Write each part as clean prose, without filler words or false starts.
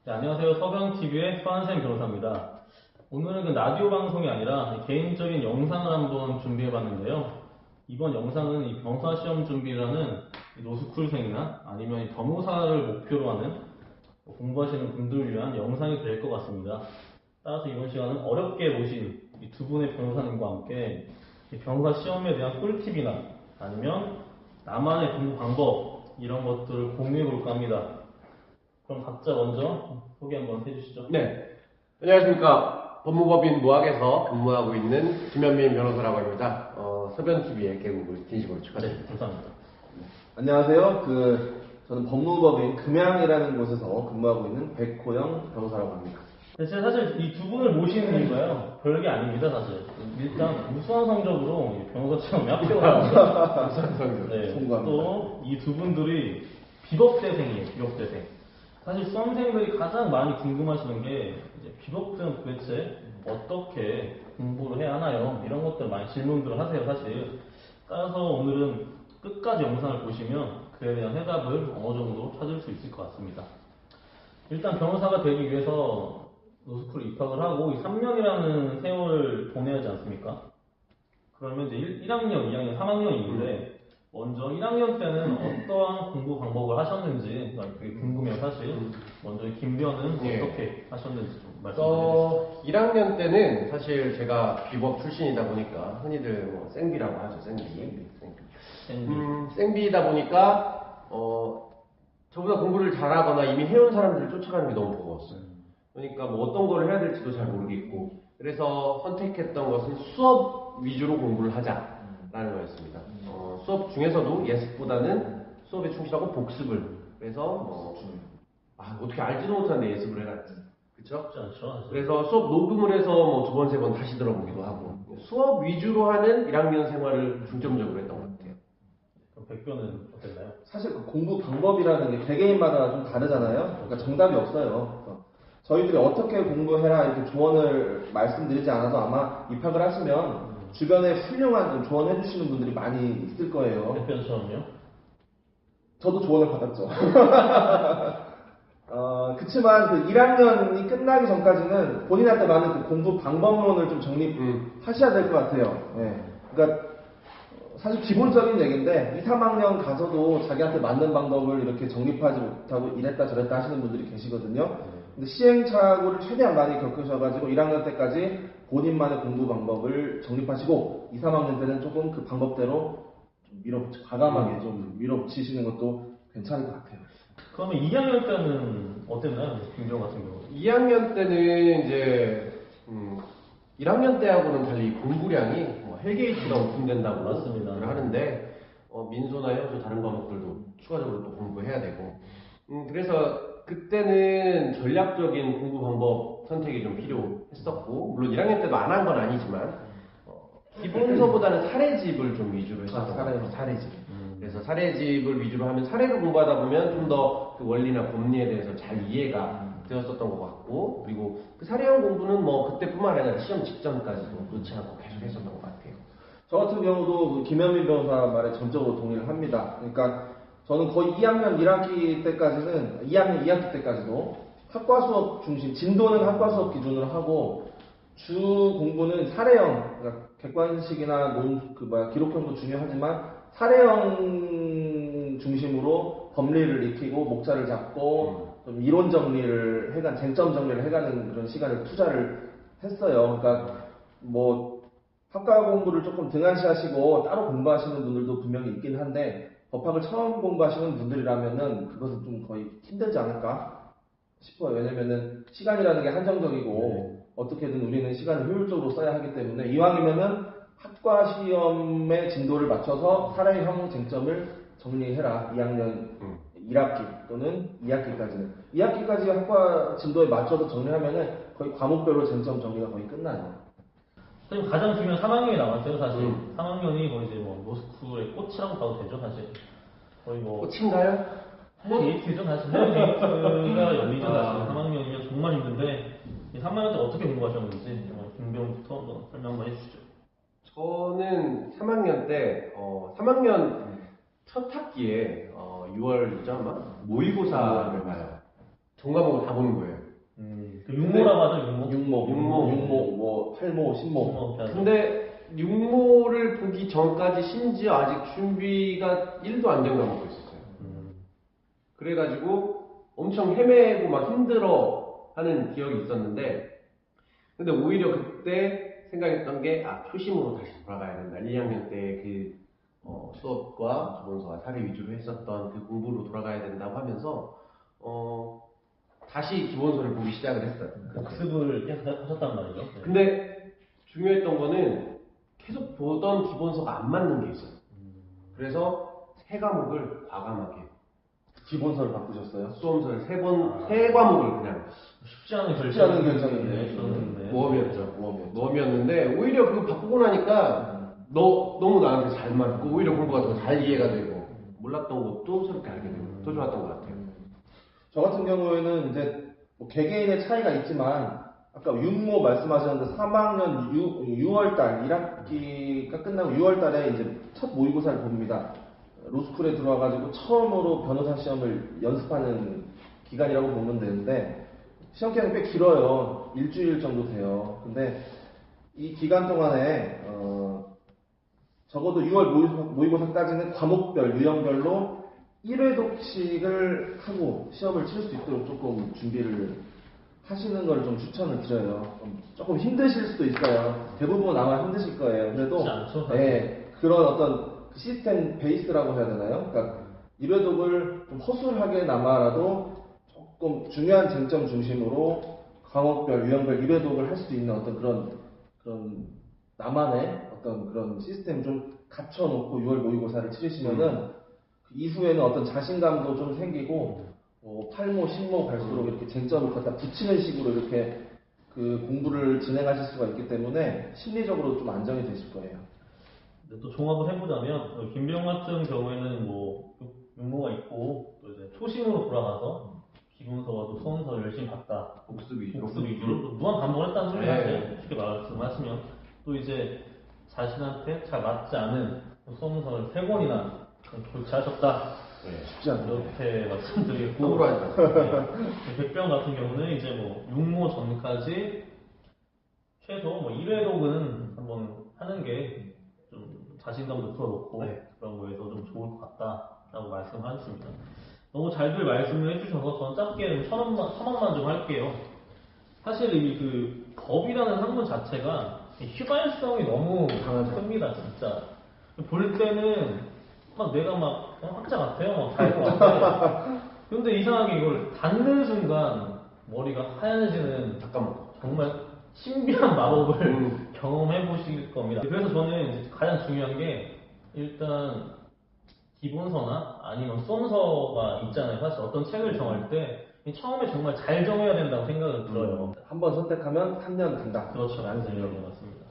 네, 안녕하세요. 서병TV의 서한샘 변호사입니다. 오늘은 라디오 방송이 아니라 개인적인 영상을 한번 준비해봤는데요. 이번 영상은 이 변호사 시험 준비를 하는 노스쿨생이나 아니면 이 변호사를 목표로 하는 공부하시는 분들을 위한 영상이 될 것 같습니다. 따라서 이번 시간은 어렵게 모신 이 두 분의 변호사님과 함께 이 변호사 시험에 대한 꿀팁이나 아니면 나만의 공부 방법 이런 것들을 공유해 볼까 합니다. 그럼 각자 먼저 소개 한번 해주시죠. 네, 안녕하십니까. 법무법인 무학에서 근무하고 있는 김현민 변호사라고 합니다. 서변TV의 개국을 진심으로 축하드립니다. 네, 감사합니다. 안녕하세요. 저는 법무법인 금양이라는 곳에서 근무하고 있는 백호영 변호사라고 합니다. 제가 사실 이 두 분을 모시는 이유가요, 별게 아닙니다, 사실. 일단, 우수한 성적으로 변호사 시험에 합격을 우수한 성적. 네, 송구합니다. 또 이 두 분들이 비법대생이에요, 비법대생. 사실 수험생들이 가장 많이 궁금하시는 게, 이제 비법대는 도대체 어떻게 공부를 해야 하나요? 이런 것들 많이 질문들을 하세요, 사실. 따라서 오늘은 끝까지 영상을 보시면 그에 대한 해답을 어느 정도 찾을 수 있을 것 같습니다. 일단 변호사가 되기 위해서 노스쿨 입학을 하고 3년이라는 세월을 보내야 하지 않습니까? 그러면 이제 1학년, 2학년, 3학년인데 먼저 1학년 때는 어떠한 공부 방법을 하셨는지 되게 궁금해요, 사실. 먼저 김변은 예. 어떻게 하셨는지 좀 말씀해 주세요. 1학년 때는 사실 제가 비법 출신이다 보니까 흔히들 뭐 생비라고 하죠, 생비. 생비다 보니까 저보다 공부를 잘하거나 이미 해온 사람들을 쫓아가는 게 너무 버거웠어요. 그러니까 뭐 어떤 걸 해야 될지도 잘 모르겠고, 그래서 선택했던 것은 수업 위주로 공부를 하자라는 거였습니다. 수업 중에서도 예습보다는 수업에 충실하고 복습을. 그래서 어떻게 알지도 못하는데 예습을 해라. 그쵸? 쉽지 않죠. 그래서 수업 녹음을 해서 뭐 두 번, 세 번 다시 들어보기도 하고, 수업 위주로 하는 1학년 생활을 중점적으로 했던 것 같아요. 그럼 백변은 어땠나요? 사실 그 공부 방법이라는 게 개개인마다 좀 다르잖아요. 그러니까 정답이 없어요. 그래서 저희들이 어떻게 공부해라 이렇게 조언을 말씀드리지 않아도 아마 입학을 하시면 주변에 훌륭한 좀 조언해 주시는 분들이 많이 있을 거예요. 백변처럼요? 저도 조언을 받았죠. 그치만 그 1학년이 끝나기 전까지는 본인한테 맞는 그 공부 방법론을 좀 정립하셔야 될 것 같아요. 예. 그러니까 사실 기본적인 얘기인데 2, 3학년 가서도 자기한테 맞는 방법을 이렇게 정립하지 못하고 이랬다 저랬다 하시는 분들이 계시거든요. 근데 시행착오를 최대한 많이 겪으셔가지고 1학년 때까지 본인만의 공부 방법을 정립하시고 2, 3학년 때는 조금 그 방법대로 좀 과감하게 좀 밀어붙이시는 것도 괜찮을 것 같아요. 그러면 2학년 때는 어땠나요? 김변 같은 경우. 2학년 때는 이제 1학년 때하고는 달리 공부량이 헬게이트가 오픈된다고 맞습니다. 하는데 민소나 해서 다른 과목들도 추가적으로 또 공부해야 되고 그래서 그때는 전략적인 공부 방법 선택이 좀 필요했었고, 물론 1학년 때도 안 한 건 아니지만 기본서보다는 사례집을 좀 위주로 했었던 것 같아요. 사례집. 그래서 사례집을 위주로 하면 사례를 공부하다 보면 좀 더 그 원리나 법리에 대해서 잘 이해가 되었었던 것 같고, 그리고 그 사례형 공부는 뭐 그때뿐만 아니라 시험 직전까지도 놓지 않고 계속 했었던 것 같아요. 저 같은 경우도 그 김현민 변호사 말에 전적으로 동의를 합니다. 그러니까 저는 거의 2학년 1학기 때까지는 2학년 2학기 때까지도 학과 수업 중심, 진도는 학과 수업 기준으로 하고 주 공부는 사례형, 그러니까 객관식이나 기록형도 중요하지만 사례형 중심으로 법리를 익히고 목차를 잡고 좀 이론 정리를 쟁점 정리를 해가는 그런 시간을 투자를 했어요. 그러니까 뭐 학과 공부를 조금 등한시하시고 따로 공부하시는 분들도 분명히 있긴 한데 법학을 처음 공부하시는 분들이라면은 그것은 좀 거의 힘들지 않을까 싶어요. 왜냐면은 시간이라는 게 한정적이고 어떻게든 우리는 시간을 효율적으로 써야 하기 때문에 이왕이면은 학과 시험의 진도를 맞춰서 사례형 쟁점을 정리해라. 2학년 1학기 또는 2학기까지는. 2학기까지 학과 진도에 맞춰서 정리하면은 거의 과목별로 쟁점 정리가 거의 끝나요. 선생님 가장 중요한 3학년이 남았어요, 사실. 3학년이 거의 이제 노스쿨의 꽃이라고 봐도 되죠, 사실. 거의 꽃인가요? 헬게이트죠, 사실. 헬게이트가 열리죠, 사실. 3학년이면 정말 힘든데, 이 3학년 때 어떻게 공부하셨는지, 김병부터 한번 설명 한번 해주시죠. 저는 3학년 때, 3학년 첫 학기에 6월이죠 아마 모의고사를 봐요. 전 과목을 다 보는 거예요. 그 육모라고 하죠, 육모. 육모, 뭐 팔모, 신모. 근데 육모를 보기 전까지 심지어 아직 준비가 1도 안 된 과목도 있었어요. 그래가지고 엄청 헤매고 막 힘들어 하는 기억이 있었는데, 근데 오히려 그때 생각했던 게, 초심으로 다시 돌아가야 된다. 1, 2학년 때 수업과 기본서와 사례 위주로 했었던 그 공부로 돌아가야 된다고 하면서, 다시 기본서를 보기 시작을 했어요. 복습을 계속 하셨단 말이죠. 네. 근데 중요했던 거는 계속 보던 기본서가 안 맞는 게 있어요. 그래서 세 과목을 과감하게 기본서를 바꾸셨어요? 수험서를 세 과목을 그냥 쉽지 않은 쉽지 않은 결정인데. 결정인데. 모험이었죠. 모험이었는데 오히려 그거 바꾸고 나니까 너무 나한테 잘 맞고 오히려 공부가 더 잘 이해가 되고 몰랐던 것도 새롭게 알게 되고 더 좋았던 것 같아요. 저 같은 경우에는 이제 뭐 개개인의 차이가 있지만 아까 육모 말씀하셨는데 3학년 6월달 1학기가 끝나고 6월달에 이제 첫 모의고사를 봅니다. 로스쿨에 들어와가지고 처음으로 변호사 시험을 연습하는 기간이라고 보면 되는데 시험 기간이 꽤 길어요. 일주일 정도 돼요. 근데 이 기간 동안에 적어도 6월 모의고사까지는 과목별, 유형별로 1회 독식을 하고 시험을 칠 수 있도록 조금 준비를 하시는 걸 좀 추천을 드려요. 조금 힘드실 수도 있어요. 대부분 아마 힘드실 거예요. 그래도 쉽지 않죠. 네, 그런 어떤 시스템 베이스라고 해야 되나요? 그러니까 1회 독을 좀 허술하게나마라도 조금 중요한 쟁점 중심으로 과목별, 유형별 1회 독을 할 수 있는 어떤 그런 나만의 어떤 그런 시스템 좀 갖춰놓고 6월 모의고사를 치르시면은 이후에는 어떤 자신감도 좀 생기고 팔모, 신모 갈수록 이렇게 쟁점을 갖다 붙이는 식으로 이렇게 그 공부를 진행하실 수가 있기 때문에 심리적으로 좀 안정이 되실 거예요. 또 종합을 해보자면 김병 같은 경우에는 뭐 육모가 있고 또 이제 초심으로 돌아가서 기본서와도 수험서 열심히 봤다. 복습 위주로. 복습 위주로 무한 반복을 했다는 소리가 네. 쉽게 말씀하시면 또 이제 자신한테 잘 맞지 않은 수험서를 3권이나 교체하셨다. 네. 쉽지 않아요. 이렇게 말씀드리고 함부로 하지 마세요. 백병 같은 경우는 이제 뭐 육모 전까지 최소 뭐 1회 독은 한번 하는 게 좀 자신감도 풀어놓고 그런 거에서 좀 좋을 것 같다라고 말씀하셨습니다. 너무 잘들 말씀을 해주셔서 저는 짧게 첨언만 좀 할게요. 사실 이 그 법이라는 학문 자체가 휘발성이 너무 큽니다, 진짜. 볼 때는 막 내가 막 학자 같아요, 잘것 같아. 근데 이상하게 이걸 닿는 순간 머리가 하얀해지는 정말 신비한 마법을 경험해 보실 겁니다. 그래서 저는 이제 가장 중요한 게 일단 기본서나 아니면 수험서가 있잖아요. 사실 어떤 책을 정할 때 처음에 정말 잘 정해야 된다고 생각을 들어요. 한번 선택하면 3년 간다. 그렇죠. 맞습니다.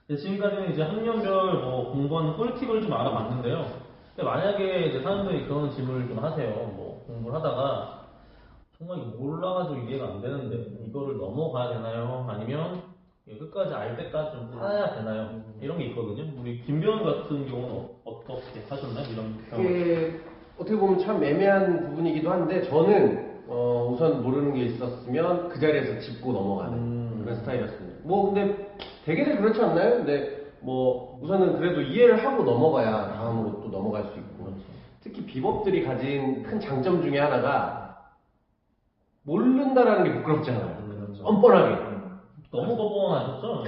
지금까지는 이제 학년별 뭐 공부하는 꿀팁을 좀 알아봤는데요. 근데 만약에 이제 사람들이 그런 질문을 좀 하세요. 뭐 공부를 하다가 정말 이거 몰라가지고 이해가 안 되는데 이거를 넘어가야 되나요? 아니면 끝까지 알 때까지 좀 살아야 되나요? 이런 게 있거든요. 우리 김병현 같은 경우는 어떻게 하셨나요? 이런 경우. 이게 어떻게 보면 참 애매한 부분이기도 한데 저는 우선 모르는 게 있었으면 그 자리에서 짚고 넘어가는 그런 스타일이었습니다. 뭐 근데 대개들 그렇지 않나요? 근데 뭐 우선은 그래도 이해를 하고 넘어가야 다음으로 또 넘어갈 수 있고 특히 비법들이 가진 큰 장점 중에 하나가 모른다라는 게 부끄럽잖아요. 뻔뻔하게. 너무 뻔뻔하셨죠?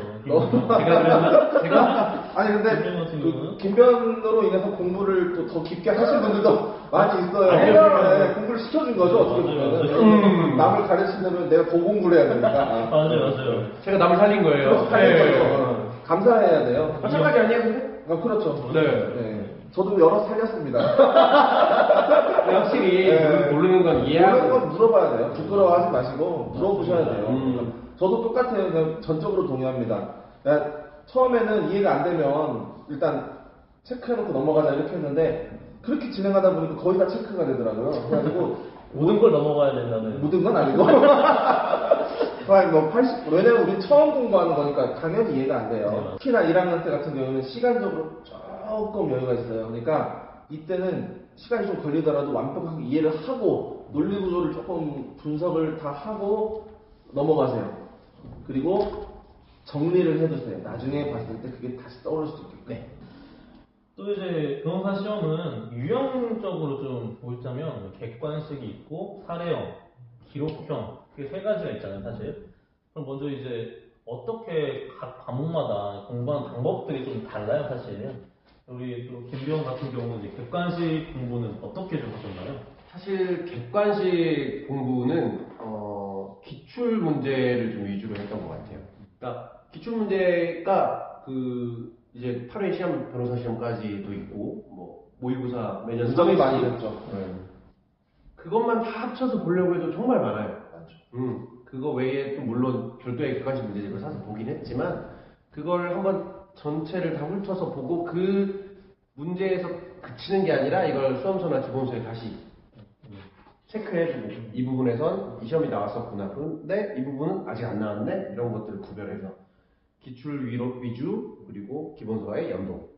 제가 아니 근데 그 김변으로 인해서 공부를 또 더 깊게 하신 분들도 많이 있어요. 네, 공부를 시켜준 거죠 어떻게 보면. 남을 가르치려면 내가 더 공부를 해야 되니까. 맞아요. 제가 남을 살린 거예요. 살린 거죠. 감사해야 돼요. 마찬가지 아니에요, 근데? 그렇죠. 네. 저도 여러 살렸습니다. 확실히 모르는 건 이해하고. 모르는 건 물어봐야 돼요. 부끄러워하지 마시고 물어보셔야 돼요. 저도 똑같아요. 그냥 전적으로 동의합니다. 그러니까 처음에는 이해가 안 되면 일단 체크해놓고 넘어가자 이렇게 했는데 그렇게 진행하다 보니까 거의 다 체크가 되더라고요. 그래가지고 모든 걸 넘어가야 된다는. 모든 건 아니고 거의 뭐 80%. 왜냐면 우리 처음 공부하는 거니까 당연히 이해가 안 돼요. 특히나 1학년 때 같은 경우는 시간적으로 조금 여유가 있어요. 그러니까 이때는 시간이 좀 걸리더라도 완벽하게 이해를 하고 논리 구조를 조금 분석을 다 하고 넘어가세요. 그리고 정리를 해두세요. 나중에 봤을 때 그게 다시 떠오를 수도 있게끔. 네. 또 이제 변호사 시험은 유형적으로 좀 보자면 객관식이 있고 사례형, 기록형 이게 세 가지가 있잖아요, 사실. 그럼 먼저 이제 어떻게 각 과목마다 공부하는 방법들이 좀 달라요, 사실. 우리 또 김비영 같은 경우는 이제 객관식 공부는 어떻게 좀 하셨나요? 사실 객관식 공부는 기출 문제를 좀 위주로 했던 것 같아요. 그러니까 기출 문제가 그 이제 8회 시험, 변호사 시험까지도 있고 뭐 모의고사 매년 부정이 3회씩 많이 됐죠. 그것만 다 합쳐서 보려고 해도 정말 많아요. 그거 외에 또 물론 별도의 객관식 문제집을 사서 보긴 했지만 그걸 한번 전체를 다 훑어서 보고 그 문제에서 그치는 게 아니라 이걸 수험서나 기본서에 다시 체크해주고 이 부분에선 이 시험이 나왔었구나. 그런데 이 부분은 아직 안 나왔네. 이런 것들을 구별해서 기출 위주 그리고 기본서와의 연동.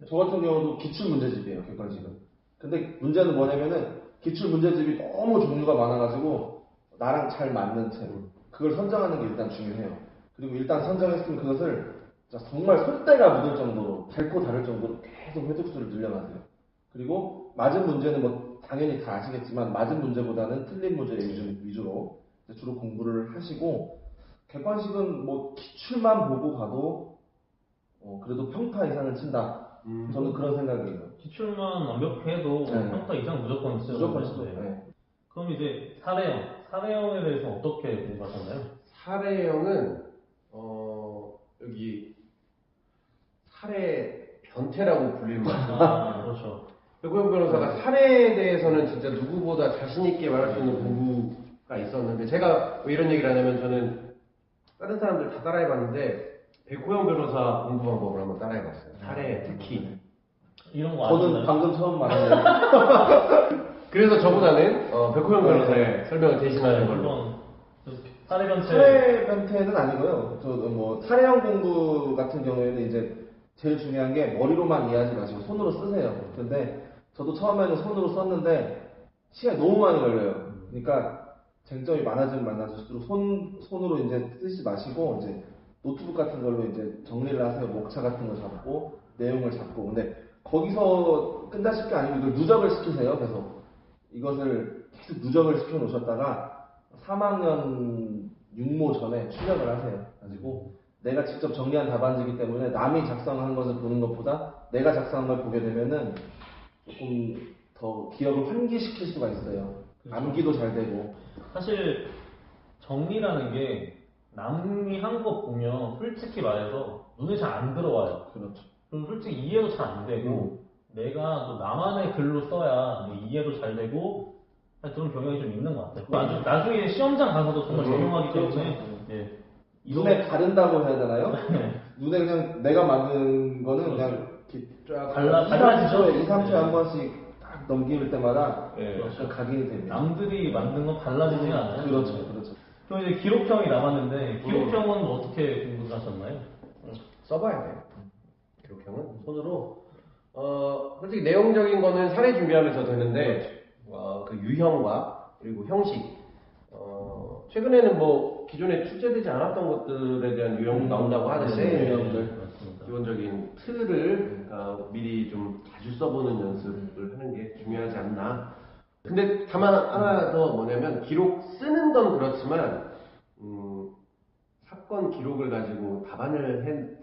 저 같은 경우도 기출 문제집이에요, 객관식은. 근데 문제는 뭐냐면은 기출 문제집이 너무 종류가 많아가지고 나랑 잘 맞는 책 그걸 선정하는 게 일단 중요해요. 그리고 일단 선정했으면 그것을 정말 손때가 묻을 정도로 닳고 다를 정도로 계속 회독수를 늘려가세요. 그리고 맞은 문제는 뭐 당연히 다 아시겠지만 맞은 문제보다는 틀린 문제 위주로 주로 공부를 하시고 객관식은 뭐 기출만 보고 가도 그래도 평타 이상은 친다. 저는 그런 생각이에요. 기출만 완벽해도 네. 평타 이상 무조건 치죠. 무조건 치죠. 네. 그럼 이제 사례형에 대해서 어떻게 공부하셨나요? 사례형은 여기 사례 변태라고 불리는 것 같아요. 그렇죠. 백호영 변호사가 사례에 대해서는 진짜 누구보다 자신 있게 말할 수 있는 공부가 있었는데 제가 왜 이런 얘기를 하냐면 저는 다른 사람들 다 따라해봤는데 백호영 변호사 공부 방법을 한번 따라해봤어요. 사례 특히 이런 거 저는 아시나요? 방금 처음 말했는데 그래서 저보다는 백호영 변호사의 설명을 대신하는 걸로. 물론 사례 변태. 사례 변태는 아니고요. 뭐 사례형 공부 같은 경우에는 이제 제일 중요한 게 머리로만 이해하지 마시고 손으로 쓰세요. 근데 저도 처음에는 손으로 썼는데 시간이 너무 많이 걸려요. 그러니까 쟁점이 많아지면 많아질수록 손으로 이제 쓰지 마시고 이제 노트북 같은 걸로 이제 정리를 하세요. 목차 같은 거 잡고 내용을 잡고. 근데 거기서 끝나실 게 아니고 이걸 누적을 시키세요. 계속 이것을 계속 누적을 시켜 놓으셨다가 3학년 6모 전에 출력을 하세요. 가지고 내가 직접 정리한 답안지이기 때문에 남이 작성한 것을 보는 것보다 내가 작성한 걸 보게 되면은 조금 더 기억을 환기시킬 수가 있어요. 그렇죠. 암기도 잘 되고. 사실 정리라는 게 남이 한 거 보면 솔직히 말해서 눈에 잘 안 들어와요. 그렇죠. 그리고 솔직히 이해도 잘 안 되고 내가 또 나만의 글로 써야 이해도 잘 되고 그런 경향이 좀 있는 것 같아요. 나중에 시험장 가서도 정말 적용하기 때문에 예. 눈에 가른다고 해야 되나요? 네. 눈에 그냥 내가 만든 거는 그냥 이렇게 쫙 달라지죠? 2, 3초에 네. 한 번씩 딱 넘길 때마다 그렇죠. 각인이 됩니다. 남들이 만든 건 달라지진 않아요. 그렇죠, 그렇죠. 그럼 이제 기록형이 남았는데 기록형은 어떻게 공부를 하셨나요? 써봐야 돼요. 기록형은 손으로 솔직히 내용적인 거는 사례 준비하면서 되는데 그 유형과 그리고 형식 최근에는 뭐 기존에 출제되지 않았던 것들에 대한 유형 나온다고 하는데 유형들. 기본적인 틀을 미리 좀 자주 써보는 연습을 하는 게 중요하지 않나. 근데 다만 하나 더 뭐냐면 기록 쓰는 건 그렇지만 사건 기록을 가지고 답안을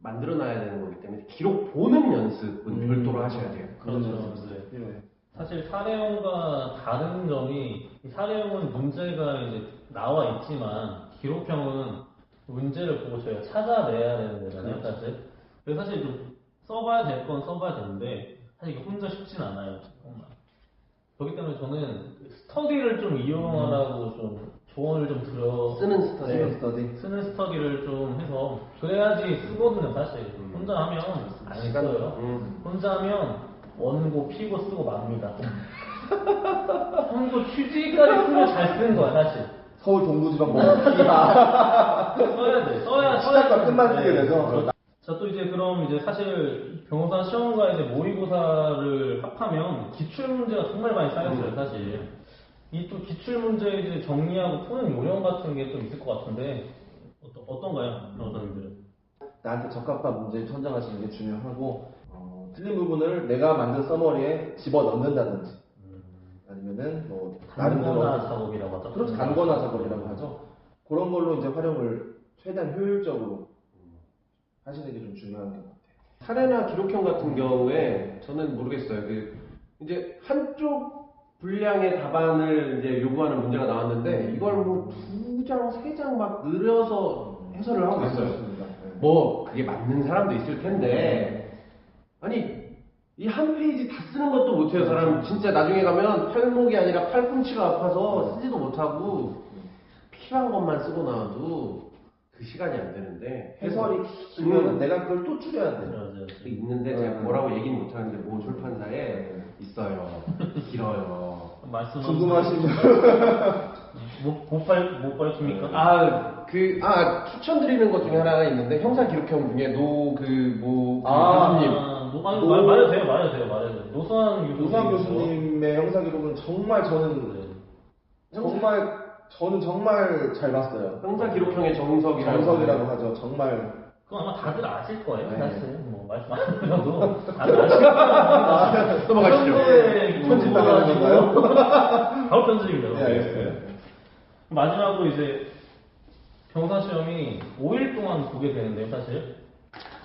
만들어놔야 되는 거기 때문에 기록 보는 연습은 별도로 하셔야 돼요. 그렇죠. 네. 사실 사례형과 다른 점이 사례형은 문제가 이제 나와 있지만 기록형은 문제를 보고 저희가 찾아내야 되는 거잖아요, 사실. 그래서 사실 좀 써봐야 될 건 써봐야 되는데 사실 이게 혼자 쉽진 않아요. 정말. 그렇기 때문에 저는 스터디를 좀 이용하라고 좀 조언을 좀 드려 쓰는 스터디를 좀 해서 그래야지 쓰거든요, 사실. 혼자 하면 안 써요. 혼자 하면 원고 피고 쓰고 맙니다. 원고 휴지까지 쓰면 잘 쓰는 거야, 사실. 서울 동부지방 먹기야. 써야 돼. 써야 시작과 끝만 쓰게 돼서. 자, 또 이제 그럼 이제 사실 변호사 시험과 이제 모의고사를 합하면 기출 문제가 정말 많이 쌓였어요, 사실. 이 또 기출 문제를 정리하고 푸는 요령 같은 게 좀 있을 것 같은데 어떤가요, 변호사님들은? 나한테 적합한 문제 선정하시는 게 중요하고 틀린 부분을 내가 만든 서머리에 집어 넣는다든지 아니면은 뭐 단권화 작업이라고 하죠. 그렇죠. 단권화 작업이라고 하죠. 그런 걸로 이제 활용을 최대한 효율적으로 하시는 게 좀 중요한 것 같아요. 사례나 기록형 같은 경우에 저는 모르겠어요. 이제 한쪽 분량의 답안을 이제 요구하는 문제가 나왔는데 이걸 뭐 2장, 3장 막 늘려서 해설을 하고 있어요. 맞습니다. 네. 뭐 그게 맞는 사람도 있을 텐데 아니 이 한 페이지 다 쓰는 것도 못해요. 사람 진짜 나중에 가면 팔목이 아니라 팔꿈치가 아파서 쓰지도 못하고 필요한 것만 쓰고 나와도 그 시간이 안 되는데 해설이 길면은 내가 그걸 또 줄여야 돼요. 맞아요. 있는데 제가 뭐라고 얘기는 못하는데 모 출판사에 있어요. 길어요. 말씀 궁금하신 분 못 밝힙니까? 추천드리는 것 중에 하나가 있는데 형사 기록형 중에 교수님 말해도 돼요. 노수환 교수님의 형사 기록은 정말 저는 잘 봤어요. 형사 기록형의 정석이라고 정석이라고 하죠. 정말 그거 아마 다들 아실 거예요. 네. 사실 뭐 말씀 안 드려도 다들 아실 거예요. 넘어가시죠. 편집당하는 건가요? 바로 편집입니다. 네, 알겠어요. 마지막으로 이제 병사 시험이 5일 동안 보게 되는데요, 사실.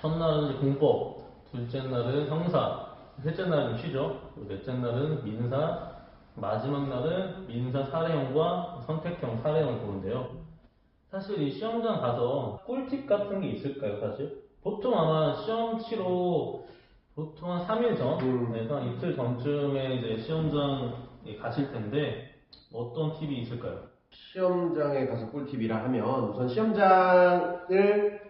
첫날은 이제 공법, 둘째 날은 형사, 셋째 날은 좀 쉬죠. 그리고 넷째 날은 민사, 마지막 날은 민사 사례형과 선택형 사례형을 보는데요. 사실 이 시험장 가서 꿀팁 같은 게 있을까요, 사실? 보통 아마 시험 치러 보통 한 3일 전에서 한 이틀 전쯤에 이제 시험장에 가실 텐데 어떤 팁이 있을까요? 시험장에 가서 꿀팁이라 하면 우선 시험장을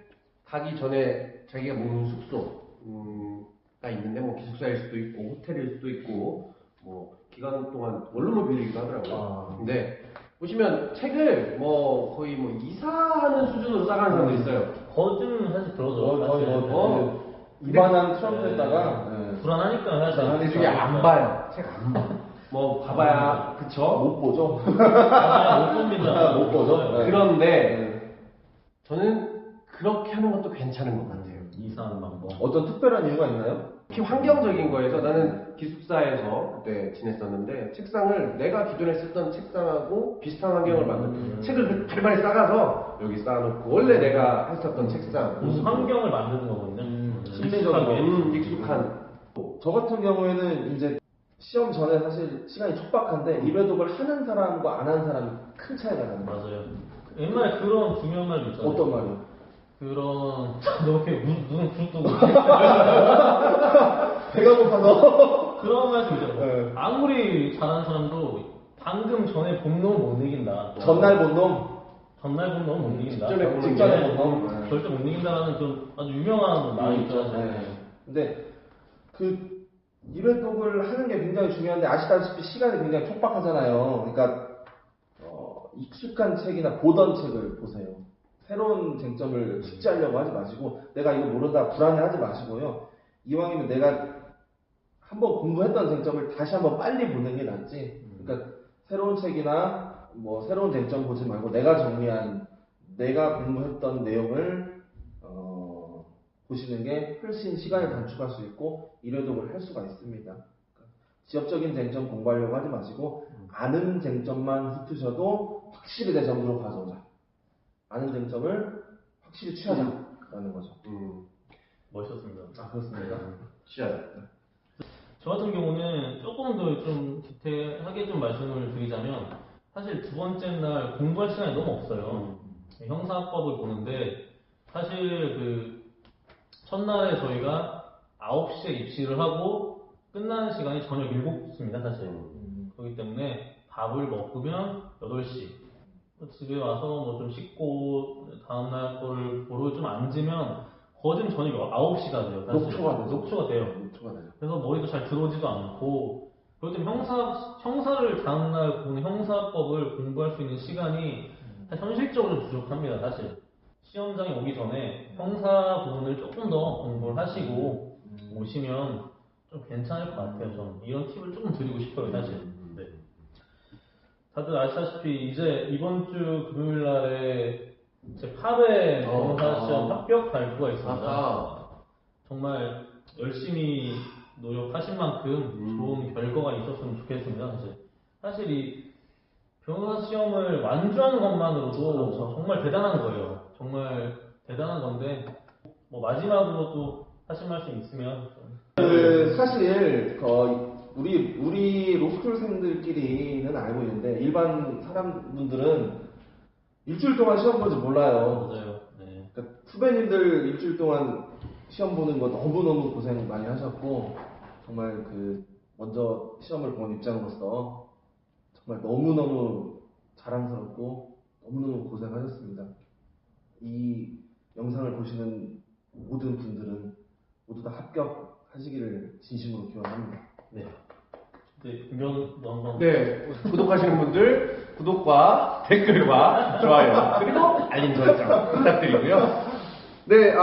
가기 전에 자기가 묵는 숙소가 있는데 뭐 기숙사일 수도 있고 호텔일 수도 있고 뭐 기간 동안 원룸을 빌리기도 하더라고요. 근데 보시면 책을 뭐 거의 뭐 이사하는 수준으로 싸가는 사람도 있어요. 거진 사실 들어줘. 거의 이만한 트렁크에다가 불안하니까 사실. 근데 중에 안 봐요. 책 안 봐. 뭐 봐봐야 그쵸? 못 보죠. 못 봅니다. 못 보죠. 네. 그런데 저는 그렇게 하는 것도 괜찮은 것 같아요. 이사하는 방법. 어떤 특별한 이유가 있나요? 특히 환경적인 거에서 나는 기숙사에서 그때 지냈었는데 책상을 내가 기존에 쓰던 책상하고 비슷한 환경을 만든 책을 발발에 싸가서 여기 쌓아놓고 원래 내가 했었던 책상 환경을 만드는 거거든요. 심리적으로. 익숙한 저 같은 경우에는 이제 시험 전에 사실 시간이 촉박한데 이배독을 하는 사람과 안 하는 사람이 큰 차이가 나는 거예요. 맞아요. 옛날에 그런 중요한 말도 있잖아요. 어떤 말이요? 너 이렇게 눈을 부릅뜨고 배가 고파서 그런 말씀 있잖아요. 네. 아무리 잘하는 사람도 방금 전에 본 놈 못 이긴다. 전날 본 놈, 전날 본 놈 못 이긴다. 직전에 본 놈. 절대 못 이긴다라는 좀 아주 유명한 말이 있죠. 네. 근데 그 이배독을 하는 게 굉장히 중요한데 아시다시피 시간이 굉장히 촉박하잖아요. 그러니까 익숙한 책이나 보던 책을 보세요. 새로운 쟁점을 숙지하려고 하지 마시고 내가 이거 모른다 불안해하지 마시고요. 이왕이면 내가 한번 공부했던 쟁점을 다시 한번 빨리 보는 게 낫지. 그러니까 새로운 책이나 뭐 새로운 쟁점 보지 말고 내가 정리한 내가 공부했던 내용을 보시는 게 훨씬 시간을 단축할 수 있고 이래독을 할 수가 있습니다. 그러니까 지역적인 쟁점 공부하려고 하지 마시고 아는 쟁점만 훑으셔도 확실히 내 점수로 가져오자. 아는 쟁점을 확실히 취하자라는 거죠. 멋있었습니다. 아 그렇습니다. 취하자. 저 같은 경우는 조금 더 좀 디테일하게 좀 말씀을 드리자면 사실 두 번째 날 공부할 시간이 너무 없어요. 형사법을 보는데 사실 그 첫날에 저희가 9시에 입시를 하고 끝나는 시간이 저녁 7시입니다 사실. 그렇기 때문에 밥을 먹으면 8시 집에 와서 뭐 좀 씻고 다음날 거를 보러 좀 앉으면 거진 저녁 9시가 돼요. 사실. 녹초가 돼요. 그래서 머리도 잘 들어오지도 않고 그렇기 때문에 형사를 다음날 보는 형사법을 공부할 수 있는 시간이 현실적으로 부족합니다. 사실 시험장에 오기 전에 형사 부분을 조금 더 공부를 하시고 오시면 좀 괜찮을 것 같아요. 저는 이런 팁을 조금 드리고 싶어요. 사실. 네. 다들 아시다시피 이제 이번 주 금요일 날에 제 8회 변호사 시험 합격 발표가 있습니다. 아하. 정말 열심히 노력하신 만큼 좋은 결과가 있었으면 좋겠습니다. 사실 이 변호사 시험을 완주하는 것만으로도 그렇죠. 정말 대단한 거예요. 정말 대단한 건데 뭐 마지막으로 또 하실 말씀 있으면 사실 우리 로스쿨생들끼리는 알고 있는데 일반 사람분들은 일주일 동안 시험 본지 몰라요. 맞아요. 네. 그러니까 후배님들 일주일 동안 시험 보는 거 너무너무 고생 많이 하셨고 정말 먼저 시험을 본 입장으로서 정말 너무너무 자랑스럽고 너무너무 고생하셨습니다. 이 영상을 보시는 모든 분들은 모두 다 합격하시기를 진심으로 기원합니다. 네. 네, 김변호 한번. 네, 구독하시는 분들 구독과 댓글과 좋아요 그리고 알림 설정 부탁드리고요. 네,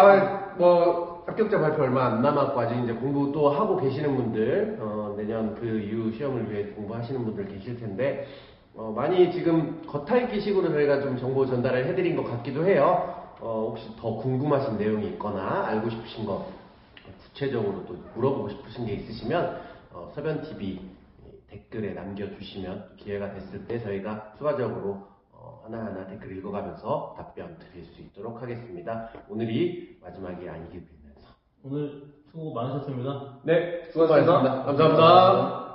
뭐 합격자 발표 얼마 안 남았고 아직 이제 공부 또 하고 계시는 분들, 내년 그 이후 시험을 위해 공부하시는 분들 계실 텐데 많이 지금 겉핥기식으로 저희가 좀 정보 전달을 해드린 것 같기도 해요. 혹시 더 궁금하신 내용이 있거나 알고 싶으신 거 구체적으로 또 물어보고 싶으신 게 있으시면 서변TV 댓글에 남겨주시면 기회가 됐을 때 저희가 추가적으로 하나하나 댓글 읽어가면서 답변 드릴 수 있도록 하겠습니다. 오늘이 마지막이 아니길 빌면서 오늘 수고 많으셨습니다. 네, 수고하셨습니다. 감사합니다.